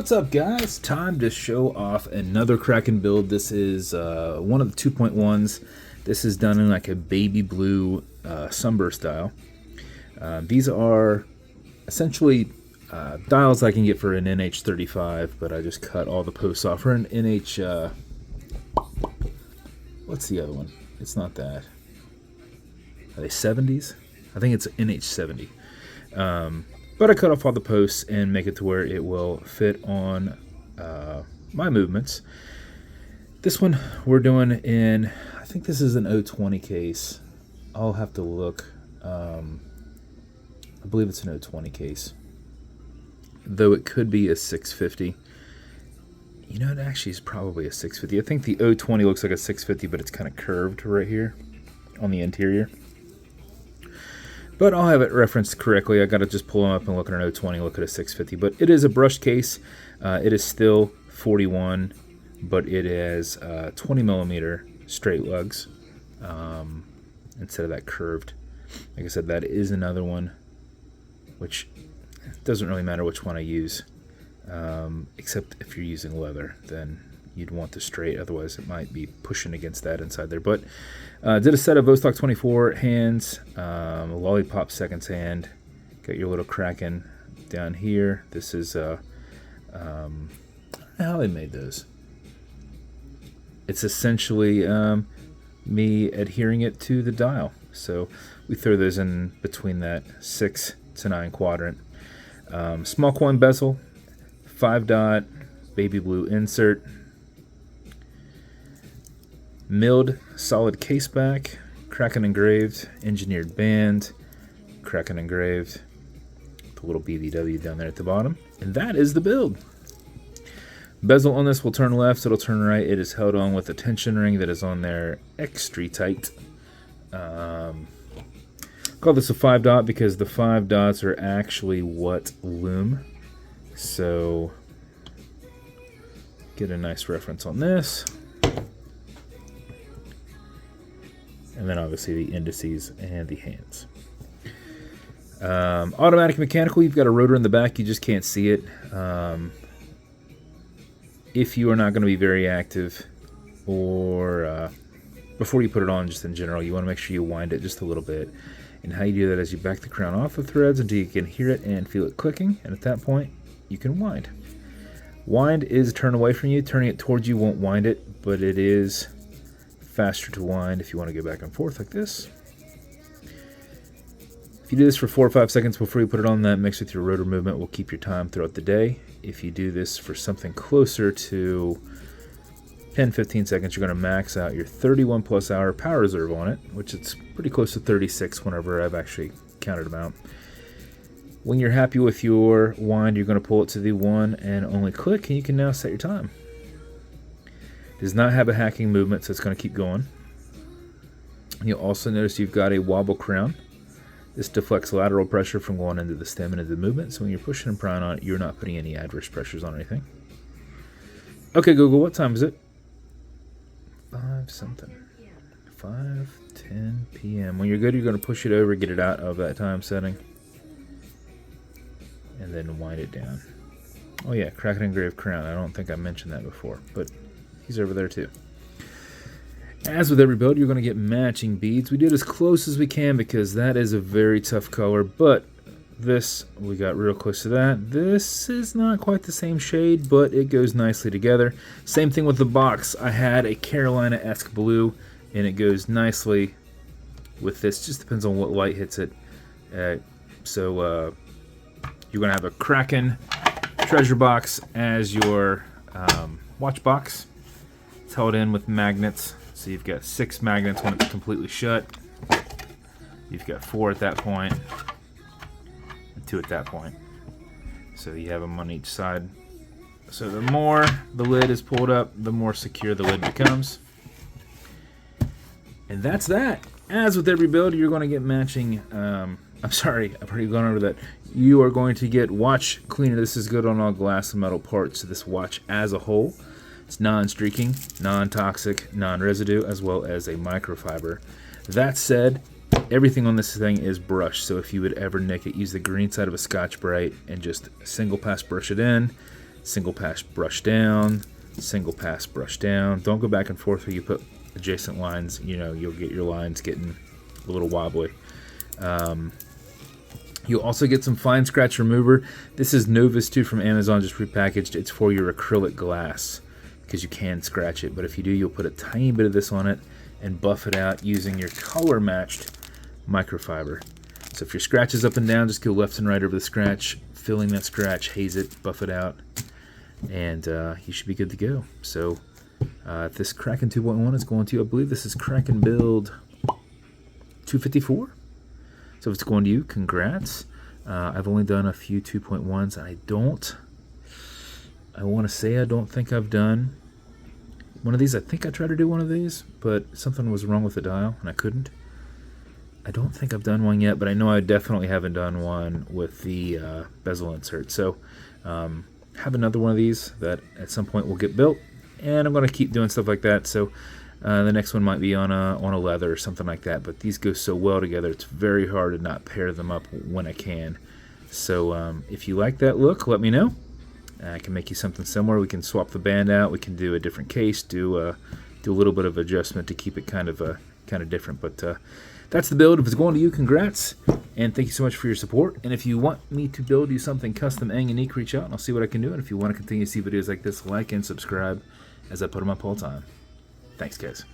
What's up, guys? Time to show off another Kraken build. This is one of the 2.1s. This is done in like a baby blue sunburst dial. These are essentially dials I can get for an NH35, but I just cut all the posts off for an NH... what's the other one? It's not that. Are they 70s? I think it's NH70. But I cut off all the posts and make it to where it will fit on my movements. This one we're doing in, I think this is an 020 case. I'll have to look. I believe it's an 020 case. Though it could be a 650. You know, it actually is probably a 650. I think the 020 looks like a 650, but it's kind of curved right here on the interior. But I'll have it referenced correctly. I got to just pull them up and look at an 020, look at a 650. But it is a brushed case. It is still 41, but it has 20 millimeter straight lugs instead of that curved. Like I said, that is another one, which doesn't really matter which one I use, except if you're using leather, then you'd want the straight. Otherwise, it might be pushing against that inside there. But did a set of Vostok 24 hands, Lollipop seconds hand. Got your little Kraken down here. This is I don't know how they made those. It's essentially me adhering it to the dial. So we throw those in between that 6 to 9 quadrant. Small coin bezel, 5-dot, baby blue insert. Milled solid caseback, Kraken engraved, engineered band, Kraken engraved, the little BBW down there at the bottom, and that is the build. Bezel on this will turn left, it'll turn right. It is held on with a tension ring that is on there extra tight. Call this a 5-dot because the 5 dots are actually what loom. So get a nice reference on this. And then obviously the indices and the hands. Automatic mechanical, you've got a rotor in the back, you just can't see it. If you are not going to be very active, or before you put it on, just in general, you want to make sure you wind it just a little bit. And how you do that is you back the crown off the threads until you can hear it and feel it clicking, and at that point, you can wind. Wind is turn away from you. Turning it towards you won't wind it, but it is faster to wind if you want to go back and forth like this. If you do this for 4 or 5 seconds before you put it on, that mixed with your rotor movement will keep your time throughout the day. If you do this for something closer to 10-15 seconds, you're going to max out your 31 plus hour power reserve on it, which it's pretty close to 36 whenever I've actually counted them out. When you're happy with your wind, you're going to pull it to the one and only click, and you can now set your time. Does not have a hacking movement, so it's going to keep going. You'll also notice you've got a wobble crown. This deflects lateral pressure from going into the stem and into the movement, so when you're pushing and prying on it, you're not putting any adverse pressures on anything. Okay, Google, what time is it? 5 something. 5:10 p.m. When you're good, you're going to push it over, get it out of that time setting, and then wind it down. Oh yeah, Kraken engraved crown. I don't think I mentioned that before, but he's over there too. As with every build, you're going to get matching beads. We did as close as we can because that is a very tough color, but this, we got real close to that. This is not quite the same shade, but it goes nicely together. Same thing with the box. I had a Carolina-esque blue, and it goes nicely with this. Just depends on what light hits it. So you're going to have a Kraken treasure box as your watch box. It's held in with magnets. So you've got 6 magnets when it's completely shut. You've got 4 at that point, and 2 at that point. So you have them on each side. So the more the lid is pulled up, the more secure the lid becomes. And that's that. As with every build, you're going to get matching, I'm sorry, I've already gone over that. You are going to get watch cleaner. This is good on all glass and metal parts of this watch as a whole. It's non-streaking, non-toxic, non-residue, as well as a microfiber. That said, everything on this thing is brushed, so if you would ever nick it, use the green side of a Scotch-Brite and just single pass brush it in. single pass brush down, single pass brush down. Don't go back and forth where you put adjacent lines. You know, you'll get your lines getting a little wobbly. You'll also get some fine scratch remover. This is Novus 2 from Amazon, just repackaged. It's for your acrylic glass because you can scratch it. But if you do, you'll put a tiny bit of this on it and buff it out using your color matched microfiber. So if your scratch is up and down, just go left and right over the scratch, filling that scratch, haze it, buff it out, and you should be good to go. So if this Kraken 2.1 is going to, I believe this is Kraken build 254. So if it's going to you, congrats. I've only done a few 2.1s. I want to say I don't think I've done one of these. I think I tried to do one of these, but something was wrong with the dial and I couldn't. I don't think I've done one yet, but I know I definitely haven't done one with the bezel insert. So have another one of these that at some point will get built, and I'm going to keep doing stuff like that. So the next one might be on a leather or something like that, but these go so well together, it's very hard to not pair them up when I can. So if you like that look, let me know. I can make you something similar. We can swap the band out. We can do a different case, do a little bit of adjustment to keep it kind of different. But that's the build. If it's going to you, congrats, and thank you so much for your support. And if you want me to build you something custom and unique, reach out and I'll see what I can do. And if you want to continue to see videos like this, like and subscribe as I put them up all the time. Thanks, guys.